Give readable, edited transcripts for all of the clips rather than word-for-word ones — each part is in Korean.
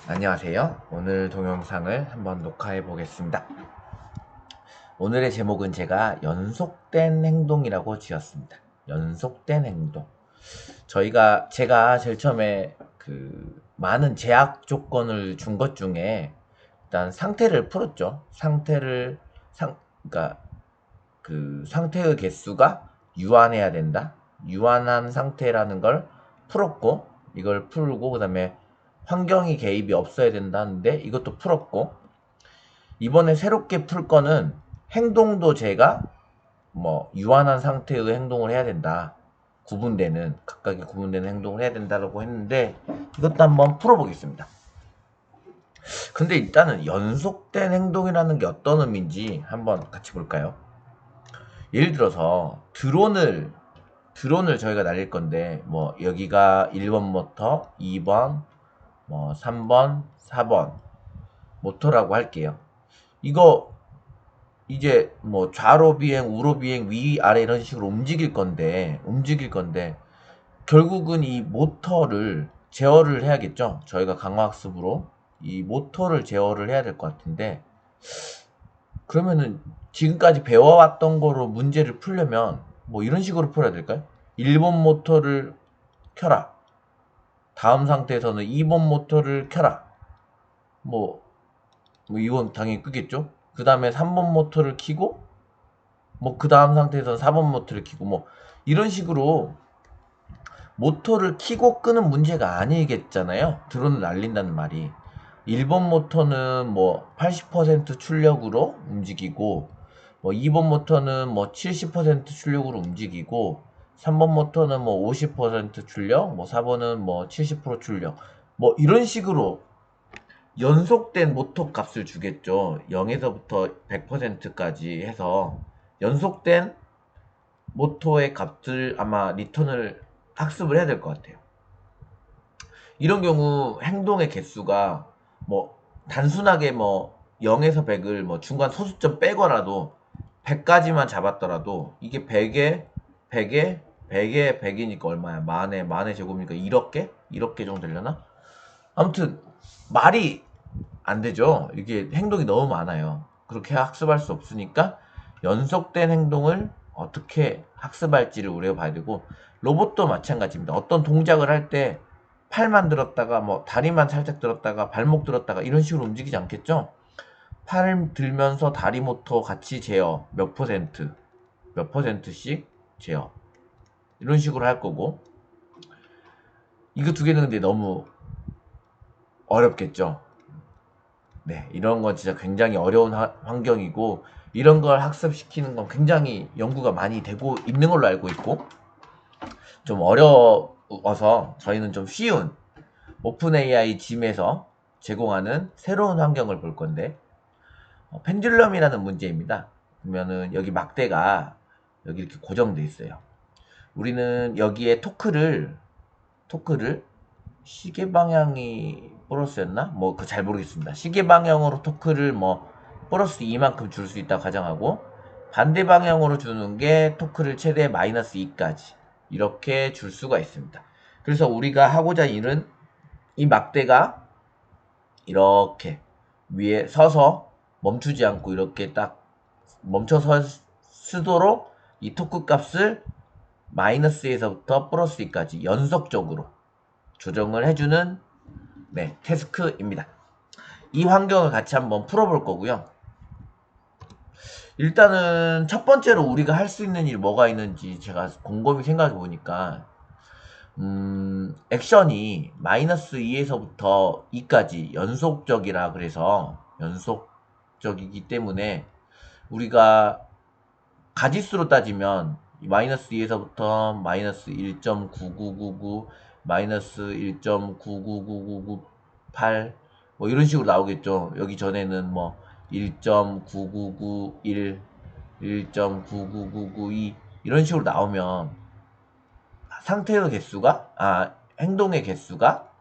안녕하세요. 오늘 동영상을 한번 녹화해 보겠습니다. 오늘의 제목은 제가 연속된 행동이라고 지었습니다. 연속된 행동. 제가 제일 처음에 많은 제약 조건을 준 것 중에 일단 상태를 풀었죠. 그러니까 상태의 개수가 유한해야 된다. 유한한 상태라는 걸 풀었고, 이걸 풀고, 그 다음에 환경이 개입이 없어야 된다는데, 이것도 풀었고, 이번에 새롭게 풀 거는 행동도 제가 유한한 상태의 행동을 해야 된다. 각각의 구분되는 행동을 해야 된다고 했는데, 이것도 한번 풀어보겠습니다. 근데 일단은 연속된 행동이라는 게 어떤 의미인지 한번 같이 볼까요? 예를 들어서 드론을 저희가 날릴 건데, 여기가 1번 모터, 2번, 3번, 4번 모터라고 할게요. 이거 이제 좌로 비행, 우로 비행, 위, 아래 이런 식으로 움직일 건데 결국은 이 모터를 제어를 해야겠죠. 저희가 강화학습으로 이 모터를 제어를 해야 될 것 같은데, 그러면은 지금까지 배워왔던 거로 문제를 풀려면 이런 식으로 풀어야 될까요? 1번 모터를 켜라. 다음 상태에서는 2번 모터를 켜라. 이건 당연히 끄겠죠? 그 다음에 3번 모터를 켜고, 그 다음 상태에서는 4번 모터를 켜고, 이런 식으로 모터를 켜고 끄는 문제가 아니겠잖아요. 드론을 날린다는 말이. 1번 모터는 80% 출력으로 움직이고, 2번 모터는 70% 출력으로 움직이고, 3번 모터는 50% 출력, 4번은 70% 출력. 이런 식으로 연속된 모터 값을 주겠죠. 0에서부터 100%까지 해서 연속된 모터의 값을 아마 리턴을 학습을 해야 될 것 같아요. 이런 경우 행동의 개수가 단순하게 0에서 100을 중간 소수점 빼고라도 100까지만 잡았더라도 이게 100에 100에 100에 100이니까 얼마야? 만의 제곱이니까 1억 개? 1억 개 정도 되려나? 아무튼 말이 안 되죠. 이게 행동이 너무 많아요. 그렇게 학습할 수 없으니까 연속된 행동을 어떻게 학습할지를 우리가 봐야 되고, 로봇도 마찬가지입니다. 어떤 동작을 할 때 팔만 들었다가 다리만 살짝 들었다가 발목 들었다가 이런 식으로 움직이지 않겠죠? 팔 들면서 다리 모터 같이 제어 몇 퍼센트씩 제어 이런 식으로 할 거고, 이거 두 개는 근데 너무 어렵겠죠. 네, 이런 건 진짜 굉장히 어려운 환경이고, 이런 걸 학습시키는 건 굉장히 연구가 많이 되고 있는 걸로 알고 있고, 좀 어려워서 저희는 좀 쉬운 오픈 AI 짐에서 제공하는 새로운 환경을 볼 건데, 펜듈럼이라는 문제입니다. 보면은 여기 막대가 여기 이렇게 고정돼 있어요. 우리는 여기에 토크를 시계 방향이 플러스였나? 그 잘 모르겠습니다. 시계 방향으로 토크를 플러스 이만큼 줄 수 있다고 가정하고, 반대 방향으로 주는 게 토크를 최대 마이너스 2까지 이렇게 줄 수가 있습니다. 그래서 우리가 하고자 일은 이 막대가 이렇게 위에 서서 멈추지 않고 이렇게 딱 멈춰서 쓰도록 이 토크 값을 마이너스에서부터 플러스 2까지 연속적으로 조정을 해주는 태스크입니다. 이 환경을 같이 한번 풀어볼 거고요. 일단은 첫 번째로 우리가 할 수 있는 일이 뭐가 있는지 제가 곰곰이 생각해 보니까, 액션이 마이너스 2에서부터 2까지 연속적이라 그래서 연속적이기 때문에 우리가 가지수로 따지면 마이너스 2에서부터 마이너스 1.9999 마이너스 1.999998 이런 식으로 나오겠죠. 여기 전에는 1.9991 1.99992 이런 식으로 나오면 행동의 개수가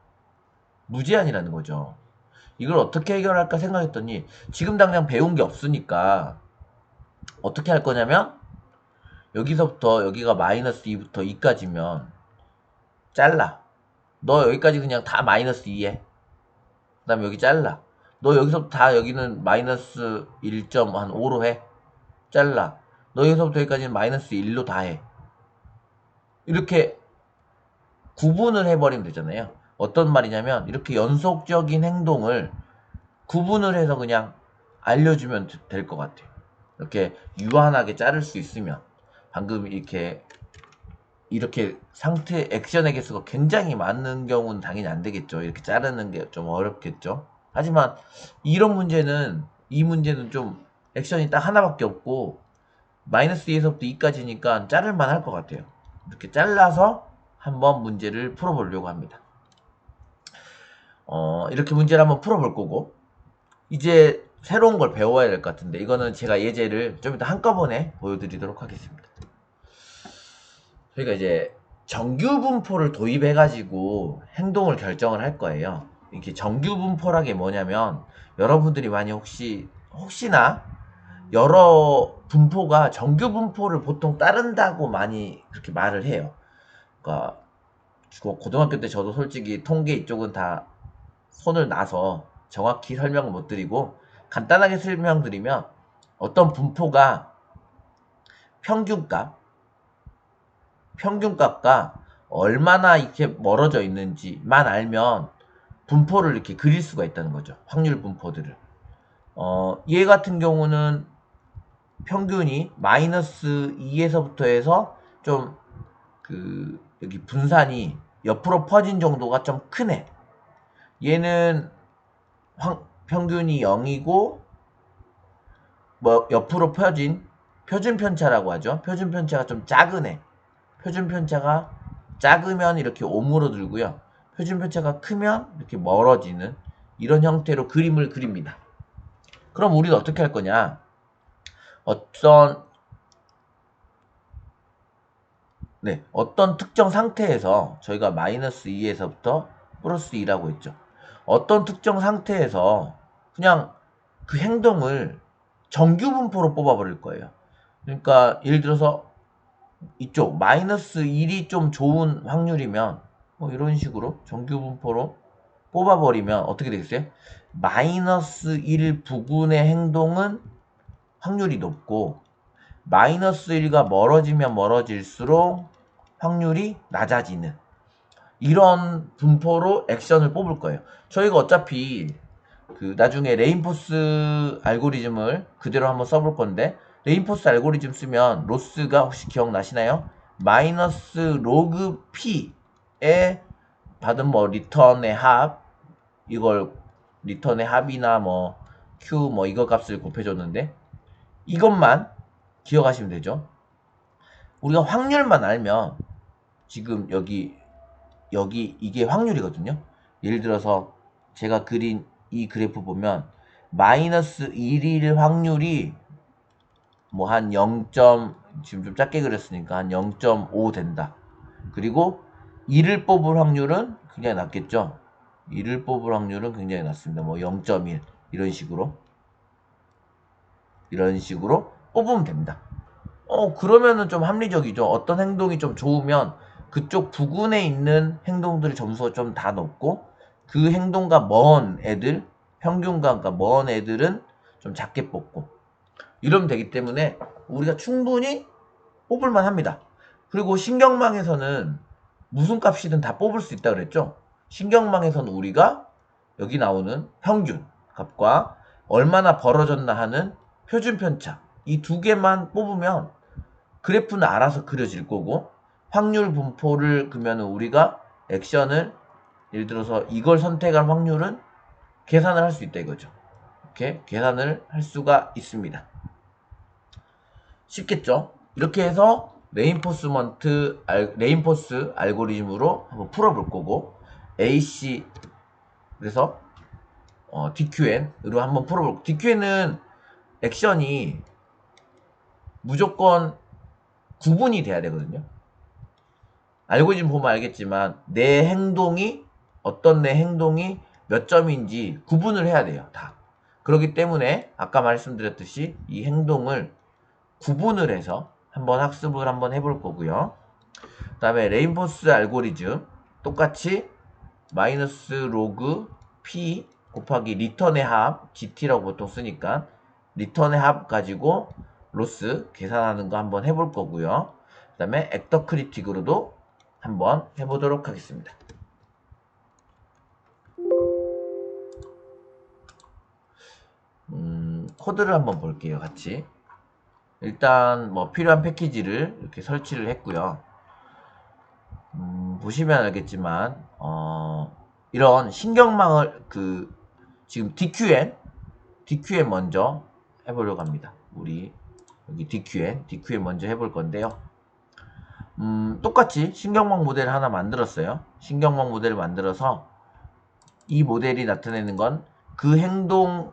무제한이라는 거죠. 이걸 어떻게 해결할까 생각했더니, 지금 당장 배운 게 없으니까 어떻게 할 거냐면, 여기서부터 여기가 마이너스 2부터 2까지면 잘라. 너 여기까지 그냥 다 마이너스 2해. 그 다음에 여기 잘라. 너 여기서부터 다 여기는 마이너스 1.5로 해. 잘라. 너 여기서부터 여기까지는 마이너스 1로 다 해. 이렇게 구분을 해버리면 되잖아요. 어떤 말이냐면 이렇게 연속적인 행동을 구분을 해서 그냥 알려주면 될 것 같아요. 이렇게 유한하게 자를 수 있으면 방금 이렇게 상태 액션의 개수가 굉장히 많은 경우는 당연히 안 되겠죠. 이렇게 자르는 게 좀 어렵겠죠. 하지만 이런 문제는 이 문제는 좀 액션이 딱 하나밖에 없고 마이너스 2에서부터 2까지니까 자를만 할 것 같아요. 이렇게 잘라서 한번 문제를 풀어보려고 합니다. 이렇게 문제를 한번 풀어볼 거고 이제 새로운 걸 배워야 될 것 같은데 이거는 제가 예제를 좀 이따 한꺼번에 보여드리도록 하겠습니다. 저희가 이제 정규 분포를 도입해 가지고 행동을 결정을 할 거예요. 이렇게 정규 분포란 게 뭐냐면 여러분들이 많이 혹시나 여러 분포가 정규 분포를 보통 따른다고 많이 그렇게 말을 해요. 그러니까 고등학교 때 저도 솔직히 통계 이쪽은 다 손을 놔서 정확히 설명을 못 드리고 간단하게 설명드리면 어떤 분포가 평균값과 얼마나 이렇게 멀어져 있는지만 알면 분포를 이렇게 그릴 수가 있다는 거죠. 확률 분포들을. 얘 같은 경우는 평균이 마이너스 2에서부터 해서 좀 여기 분산이 옆으로 퍼진 정도가 좀 크네. 얘는 평균이 0이고 뭐 옆으로 퍼진 표준 편차라고 하죠. 표준 편차가 좀 작은 애. 표준 편차가 작으면 이렇게 오므로들고요. 표준 편차가 크면 이렇게 멀어지는 이런 형태로 그림을 그립니다. 그럼 우리는 어떻게 할 거냐? 어떤 특정 상태에서 저희가 마이너스 2에서부터 플러스 2라고 했죠. 어떤 특정 상태에서 그냥 그 행동을 정규 분포로 뽑아버릴 거예요. 그러니까 예를 들어서 이쪽 마이너스 1이 좀 좋은 확률이면 뭐 이런 식으로 정규 분포로 뽑아버리면 어떻게 되겠어요? 마이너스 1 부근의 행동은 확률이 높고 마이너스 1과 멀어지면 멀어질수록 확률이 낮아지는 이런 분포로 액션을 뽑을 거예요. 저희가 어차피 나중에 레인포스 알고리즘을 그대로 한번 써볼 건데 레인포스 알고리즘 쓰면 로스가 혹시 기억나시나요? 마이너스 로그 P에 받은 뭐 리턴의 합 이걸 리턴의 합이나 뭐 Q 뭐 이거 값을 곱해줬는데 이것만 기억하시면 되죠. 우리가 확률만 알면 지금 여기 이게 확률이거든요. 예를 들어서 제가 그린 이 그래프 보면 마이너스 1일 확률이 뭐 한 0. 지금 좀 작게 그렸으니까 한 0.5 된다. 그리고 2를 뽑을 확률은 굉장히 낮겠죠. 2를 뽑을 확률은 굉장히 낮습니다. 뭐 0.1 이런 식으로 뽑으면 됩니다. 그러면은 좀 합리적이죠. 어떤 행동이 좀 좋으면 그쪽 부근에 있는 행동들의 점수가 좀 다 높고 그 행동과 먼 애들, 평균과 먼 애들은 좀 작게 뽑고 이러면 되기 때문에 우리가 충분히 뽑을만 합니다. 그리고 신경망에서는 무슨 값이든 다 뽑을 수 있다 그랬죠. 신경망에서는 우리가 여기 나오는 평균 값과 얼마나 벌어졌나 하는 표준 편차 이 두 개만 뽑으면 그래프는 알아서 그려질 거고 확률 분포를 그러면 우리가 액션을 예를 들어서 이걸 선택할 확률은 계산을 할 수 있다 이거죠. 이렇게 계산을 할 수가 있습니다. 쉽겠죠? 이렇게 해서 레인포스 알고리즘으로 한번 풀어볼 거고 AC 그래서 DQN으로 한번 풀어볼 DQN은 액션이 무조건 구분이 돼야 되거든요. 알고리즘 보면 알겠지만 어떤 내 행동이 몇 점인지 구분을 해야 돼요. 다. 그렇기 때문에 아까 말씀드렸듯이 이 행동을 구분을 해서 한번 학습을 한번 해볼 거고요. 그 다음에 레인포스 알고리즘 똑같이 마이너스 로그 P 곱하기 리턴의 합, GT라고 보통 쓰니까 리턴의 합 가지고 로스 계산하는 거 한번 해볼 거고요. 그 다음에 액터 크리틱으로도 한번 해보도록 하겠습니다. 코드를 한번 볼게요. 같이. 일단 뭐 필요한 패키지를 이렇게 설치를 했고요. 보시면 알겠지만 이런 신경망을 지금 DQN 먼저 해보려고 합니다. 우리 여기 DQN 먼저 해볼 건데요. 똑같이 신경망 모델을 하나 만들었어요. 신경망 모델을 만들어서 이 모델이 나타내는 건 그 행동이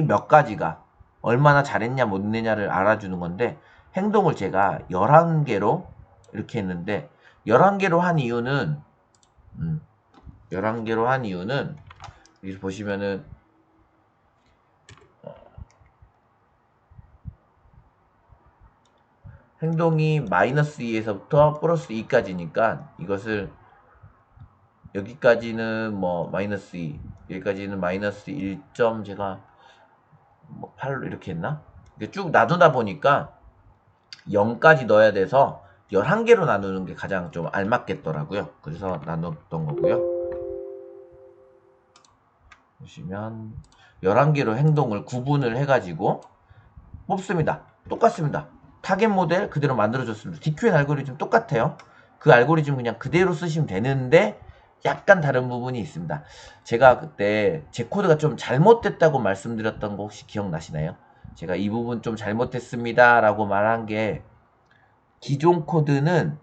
몇 가지가 얼마나 잘했냐 못했냐를 알아주는 건데, 행동을 제가 11개로 이렇게 했는데 11개로 한 이유는 11개로 한 이유는 여기 보시면은 행동이 마이너스 2에서부터 플러스 2까지니까 이것을 여기까지는 뭐 마이너스 2, 여기까지는 마이너스 1. 제가 뭐 8로 이렇게 했나? 이렇게 쭉 나누다 보니까 0까지 넣어야 돼서 11개로 나누는 게 가장 좀 알맞겠더라고요. 그래서 나눴던 거고요. 보시면 11개로 행동을 구분을 해가지고 뽑습니다. 똑같습니다. 타겟 모델 그대로 만들어줬습니다. DQN 알고리즘 똑같아요. 그 알고리즘 그냥 그대로 쓰시면 되는데 약간 다른 부분이 있습니다. 제가 그때 제 코드가 좀 잘못됐다고 말씀드렸던 거 혹시 기억나시나요? 제가 이 부분 좀 잘못했습니다 라고 말한 게, 기존 코드는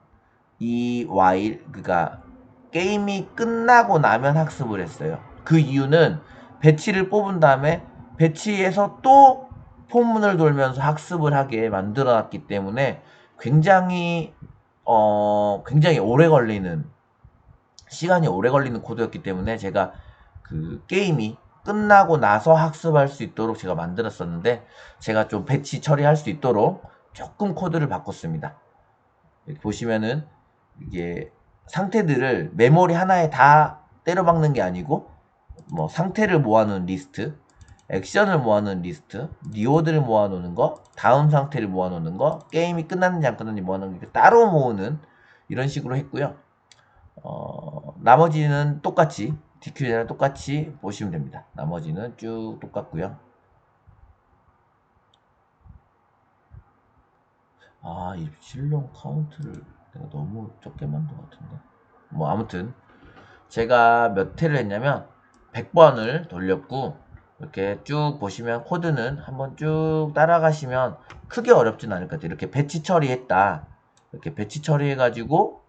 이 while, 그러니까 게임이 끝나고 나면 학습을 했어요. 그 이유는 배치를 뽑은 다음에 배치에서 또 포문을 돌면서 학습을 하게 만들어 놨기 때문에 굉장히 시간이 오래 걸리는 코드였기 때문에 제가 그 게임이 끝나고 나서 학습할 수 있도록 제가 만들었었는데, 제가 좀 배치 처리할 수 있도록 조금 코드를 바꿨습니다. 이렇게 보시면은 이게 상태들을 메모리 하나에 다 때려박는 게 아니고, 뭐 상태를 모아놓은 리스트, 액션을 모아놓은 리스트, 리워드를 모아놓는 거, 다음 상태를 모아놓는 거, 게임이 끝났는지 안 끝났는지 모아놓는 게 따로 모으는 이런 식으로 했고요. 나머지는 똑같이 DQ랑 똑같이 보시면 됩니다. 나머지는 쭉 똑같고요. 이 실론 카운트를 내가 너무 적게 만든 것 같은데. 뭐 아무튼 제가 몇 회를 했냐면 100번을 돌렸고, 이렇게 쭉 보시면 코드는 한번 쭉 따라가시면 크게 어렵진 않을 것 같아요. 이렇게 배치 처리했다, 이렇게 배치 처리해가지고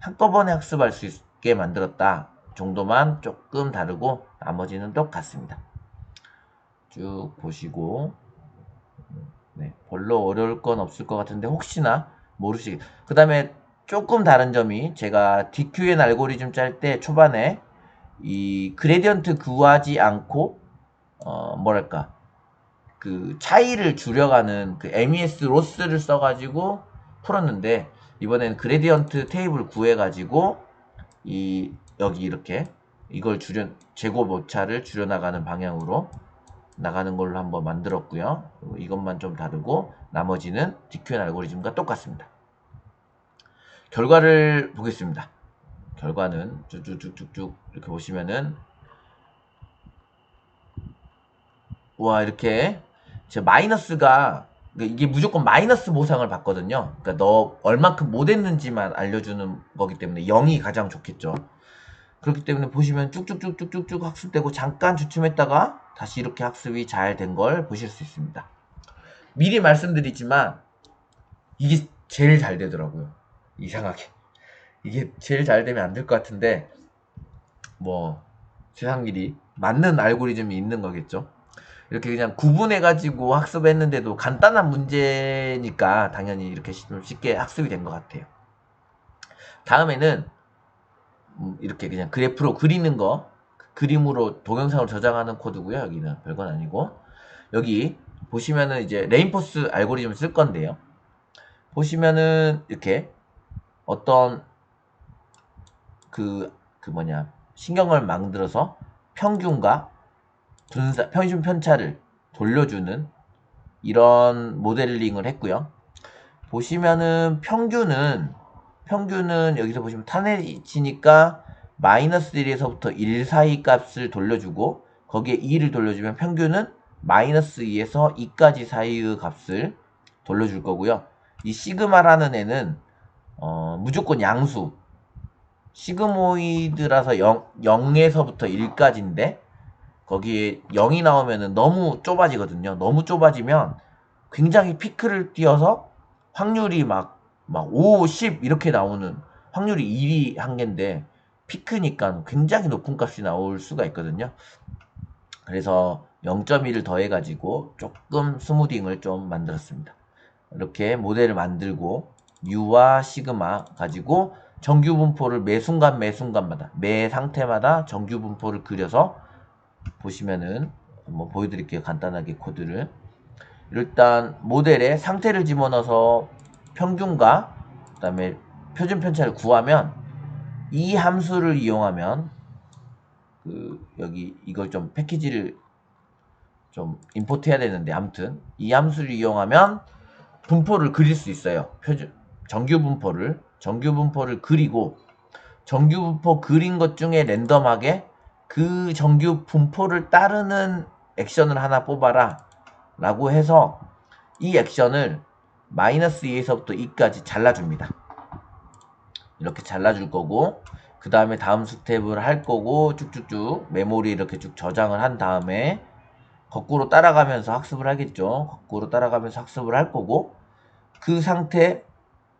한꺼번에 학습할 수 있게 만들었다 정도만 조금 다르고 나머지는 똑같습니다. 쭉 보시고, 네, 별로 어려울 건 없을 것 같은데 혹시나 그 다음에 조금 다른 점이, 제가 DQN 알고리즘 짤 때 초반에 이 그레디언트 구하지 않고 뭐랄까 그 차이를 줄여가는 그 MES 로스를 써가지고 풀었는데, 이번에는 그레디언트 테이블 구해가지고 여기 이렇게 이걸 제곱 오차를 줄여나가는 방향으로 나가는 걸로 한번 만들었고요. 이것만 좀 다르고 나머지는 DQN 알고리즘과 똑같습니다. 결과를 보겠습니다. 결과는 쭉쭉쭉쭉 이렇게 보시면은, 와, 이렇게 제 마이너스가, 이게 무조건 마이너스 보상을 받거든요. 그러니까 너 얼만큼 못했는지만 알려주는 거기 때문에 0이 가장 좋겠죠. 그렇기 때문에 보시면 쭉쭉쭉쭉쭉 학습되고 잠깐 주춤했다가 다시 이렇게 학습이 잘 된 걸 보실 수 있습니다. 미리 말씀드리지만 이게 제일 잘 되더라고요. 이상하게 이게 제일 잘 되면 안 될 것 같은데, 뭐 세상 일이 맞는 알고리즘이 있는 거겠죠. 이렇게 그냥 구분해가지고 학습했는데도 간단한 문제니까 당연히 이렇게 좀 쉽게 학습이 된 것 같아요. 다음에는 이렇게 그냥 그래프로 그리는 거, 그림으로 동영상을 저장하는 코드고요. 여기는 별건 아니고, 여기 보시면은 이제 레인포스 알고리즘을 쓸 건데요. 보시면은 이렇게 어떤 신경을 만들어서 평균과 평균 편차를 돌려주는 이런 모델링을 했고요. 보시면은 평균은 여기서 보시면 탄해지니까 마이너스 1에서부터 1 사이 값을 돌려주고 거기에 2를 돌려주면 평균은 마이너스 2에서 2까지 사이의 값을 돌려줄 거고요. 이 시그마라는 애는 무조건 양수 시그모이드라서 0에서부터 1까지인데 거기에 0이 나오면은 너무 좁아지거든요. 너무 좁아지면 굉장히 피크를 띄어서 확률이 막 5, 10 이렇게 나오는 확률이 1이 한 개인데 피크니까 굉장히 높은 값이 나올 수가 있거든요. 그래서 0.1을 더해가지고 조금 스무딩을 좀 만들었습니다. 이렇게 모델을 만들고 U와 시그마 가지고 정규 분포를 매 순간마다 매 상태마다 정규 분포를 그려서 보시면은 한번 보여드릴게요. 간단하게 코드를. 일단 모델에 상태를 집어넣어서 평균과 그 다음에 표준 편차를 구하면 이 함수를 이용하면 여기 이걸 좀 패키지를 좀 임포트 해야 되는데 아무튼 이 함수를 이용하면 분포를 그릴 수 있어요. 정규 분포를 그리고 정규 분포 그린 것 중에 랜덤하게 그 정규 분포를 따르는 액션을 하나 뽑아라 라고 해서 이 액션을 마이너스 2에서부터 2까지 잘라줍니다. 이렇게 잘라줄 거고 그 다음에 다음 스텝을 할 거고 쭉쭉쭉 메모리 이렇게 쭉 저장을 한 다음에 거꾸로 따라가면서 학습을 하겠죠. 거꾸로 따라가면서 학습을 할 거고 그 상태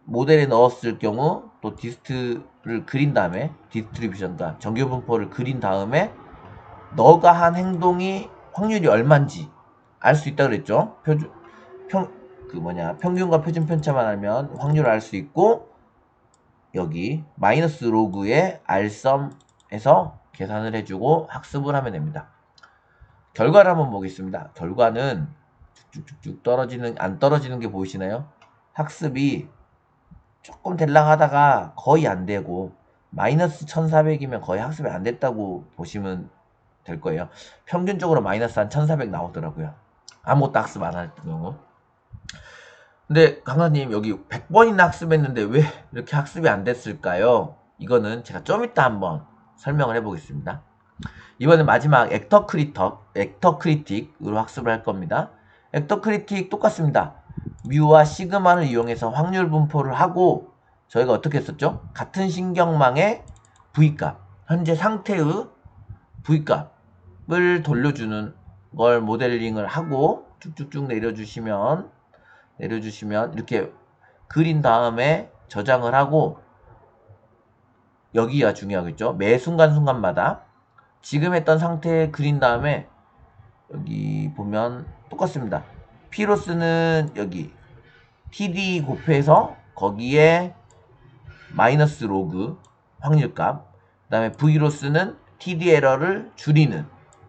모델에 넣었을 경우 또 디스트를 그린 다음에 디스트리뷰션과 정규 분포를 그린 다음에 너가 한 행동이 확률이 얼만지 알 수 있다 그랬죠. 평균과 표준 편차만 알면 확률을 알 수 있고 여기 마이너스 로그의 알썸에서 계산을 해주고 학습을 하면 됩니다. 결과를 한번 보겠습니다. 결과는 쭉쭉쭉 안 떨어지는 게 보이시나요? 학습이 조금 될랑 하다가 거의 안 되고 마이너스 1400이면 거의 학습이 안 됐다고 보시면 될 거예요. 평균적으로 마이너스 한 1400 나오더라고요. 아무것도 학습 안 할 경우. 근데 강사님 여기 100번이나 학습했는데 왜 이렇게 학습이 안 됐을까요? 이거는 제가 좀 이따 한번 설명을 해보겠습니다. 이번엔 마지막 액터 크리틱으로 학습을 할 겁니다. 액터 크리틱 똑같습니다. 뮤와 시그마를 이용해서 확률 분포를 하고 저희가 어떻게 했었죠? 같은 신경망의 V값, 현재 상태의 V값을 돌려주는 걸 모델링을 하고 쭉쭉쭉 내려주시면 이렇게 그린 다음에 저장을 하고 여기가 중요하겠죠. 매 순간마다 지금 했던 상태에 그린 다음에 여기 보면 똑같습니다. P로스는 여기 TD 곱해서 거기에 마이너스 로그 확률값 그 다음에 V로스는 TD 에러를 줄이는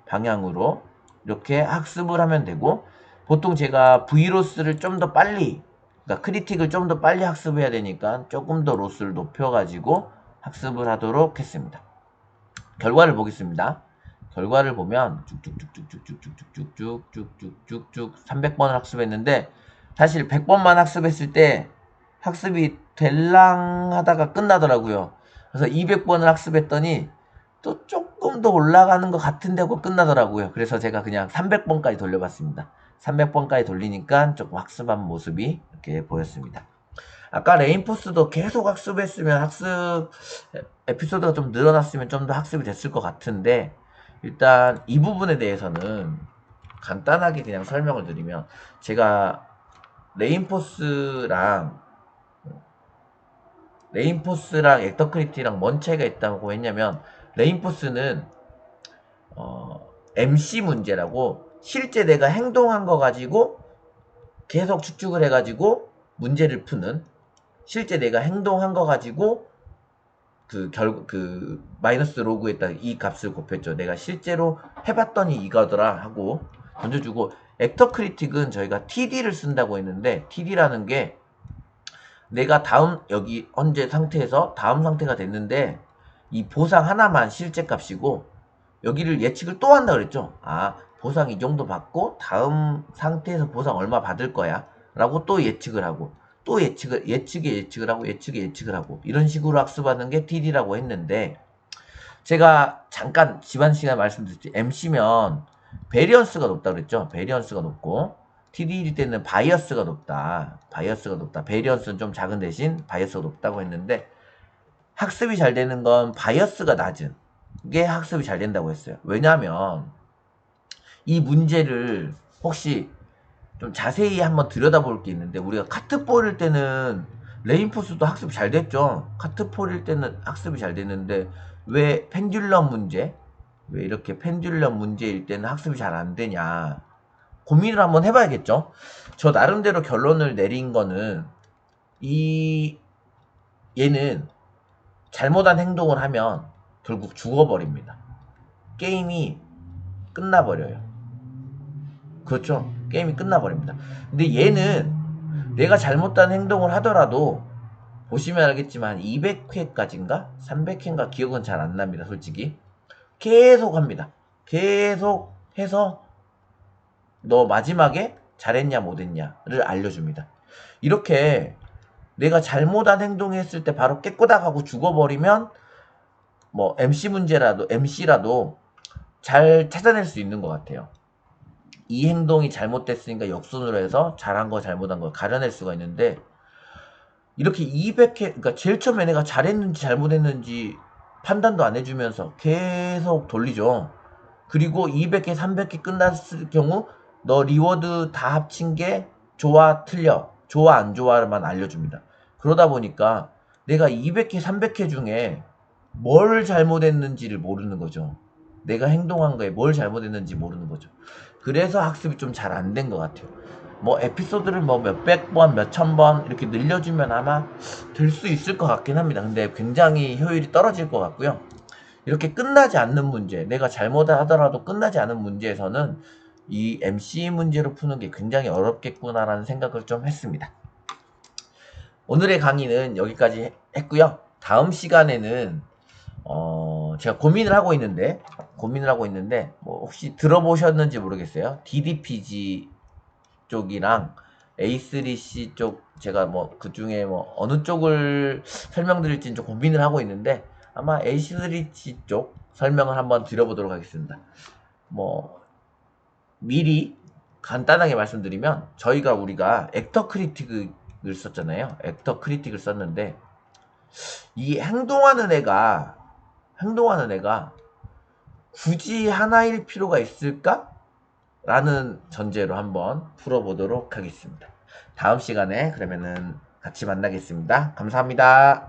방향으로 이렇게 학습을 하면 되고 보통 제가 V로스를 좀 더 빨리 그러니까 크리틱을 좀 더 빨리 학습해야 되니까 조금 더 로스를 높여가지고 학습을 하도록 했습니다. 결과를 보겠습니다. 결과를 보면 쭉쭉쭉쭉쭉쭉쭉쭉쭉쭉쭉 300번을 학습했는데 사실 100번만 학습했을 때 학습이 될랑 하다가 끝나더라고요. 그래서 200번을 학습했더니 또 조금 더 올라가는 것 같은데 하고 끝나더라고요. 그래서 제가 그냥 300번까지 돌려봤습니다. 300번까지 돌리니까 조금 학습한 모습이 이렇게 보였습니다. 아까 레인포스도 계속 학습했으면 학습 에피소드가 좀 늘어났으면 좀 더 학습이 됐을 것 같은데 일단 이 부분에 대해서는 간단하게 그냥 설명을 드리면 제가 레인포스랑 액터크리티랑 뭔 차이가 있다고 했냐면 레인포스는 MC 문제라고 실제 내가 행동한 거 가지고 계속 축축을 해가지고 문제를 푸는 실제 내가 행동한 거 가지고 마이너스 로그에다 이 값을 곱했죠. 내가 실제로 해봤더니 이거더라 하고 던져주고 액터 크리틱은 저희가 TD를 쓴다고 했는데 TD라는 게 내가 여기 현재 상태에서 다음 상태가 됐는데 이 보상 하나만 실제 값이고 여기를 예측을 또 한다 그랬죠. 아, 보상 이 정도 받고 다음 상태에서 보상 얼마 받을 거야 라고 또 예측을 하고 또 예측을 하고 예측을 하고 이런 식으로 학습하는 게 TD라고 했는데, 제가 잠깐 지난 시간에 말씀드렸지, MC면 베리언스가 높다 그랬죠. 베리언스가 높고 TD일 때는 바이어스가 높다. 베리언스는 좀 작은 대신 바이어스가 높다고 했는데, 학습이 잘 되는 건 바이어스가 낮은 게 학습이 잘 된다고 했어요. 왜냐하면 이 문제를 혹시 좀 자세히 한번 들여다볼 게 있는데, 우리가 카트폴일 때는 레인포스도 학습이 잘 됐죠. 카트폴일 때는 학습이 잘 됐는데 왜 펜듈럼 문제, 왜 이렇게 펜듈럼 문제일 때는 학습이 잘 안 되냐 고민을 한번 해봐야겠죠. 저 나름대로 결론을 내린 거는, 이 얘는 잘못한 행동을 하면 결국 죽어버립니다. 게임이 끝나버려요. 그렇죠. 게임이 끝나버립니다. 근데 얘는 내가 잘못한 행동을 하더라도, 보시면 알겠지만 200회까지인가 300회인가 기억은 잘 안 납니다. 솔직히 계속 합니다. 계속 해서 너 마지막에 잘했냐 못했냐를 알려줍니다. 이렇게 내가 잘못한 행동했을 때 바로 깨꼬닥하고 죽어버리면 뭐 MC라도 잘 찾아낼 수 있는 것 같아요. 이 행동이 잘못됐으니까 역순으로 해서 잘한 거 잘못한 걸 가려낼 수가 있는데, 이렇게 200회, 그러니까 제일 처음에 내가 잘했는지 잘못했는지 판단도 안 해주면서 계속 돌리죠. 그리고 200회, 300회 끝났을 경우 너 리워드 다 합친 게 좋아, 틀려, 좋아, 안 좋아만 알려줍니다. 그러다 보니까 내가 200회, 300회 중에 뭘 잘못했는지를 모르는 거죠. 내가 행동한 거에 뭘 잘못했는지 모르는 거죠. 그래서 학습이 좀 잘 안 된 것 같아요. 뭐 에피소드를 뭐 몇백 번, 몇천 번 이렇게 늘려주면 아마 될 수 있을 것 같긴 합니다. 근데 굉장히 효율이 떨어질 것 같고요. 이렇게 끝나지 않는 문제, 내가 잘못하더라도 끝나지 않은 문제에서는 이 MC 문제로 푸는 게 굉장히 어렵겠구나라는 생각을 좀 했습니다. 오늘의 강의는 여기까지 했고요. 다음 시간에는 제가 고민을 하고 있는데 뭐 혹시 들어보셨는지 모르겠어요. DDPG 쪽이랑 A3C 쪽, 제가 뭐 그 중에 뭐 어느 쪽을 설명드릴지 좀 고민을 하고 있는데, 아마 A3C 쪽 설명을 한번 드려보도록 하겠습니다. 뭐 미리 간단하게 말씀드리면, 우리가 액터 크리틱을 썼잖아요. 액터 크리틱을 썼는데, 이 행동하는 애가 굳이 하나일 필요가 있을까? 라는 전제로 한번 풀어보도록 하겠습니다. 다음 시간에 그러면은 같이 만나겠습니다. 감사합니다.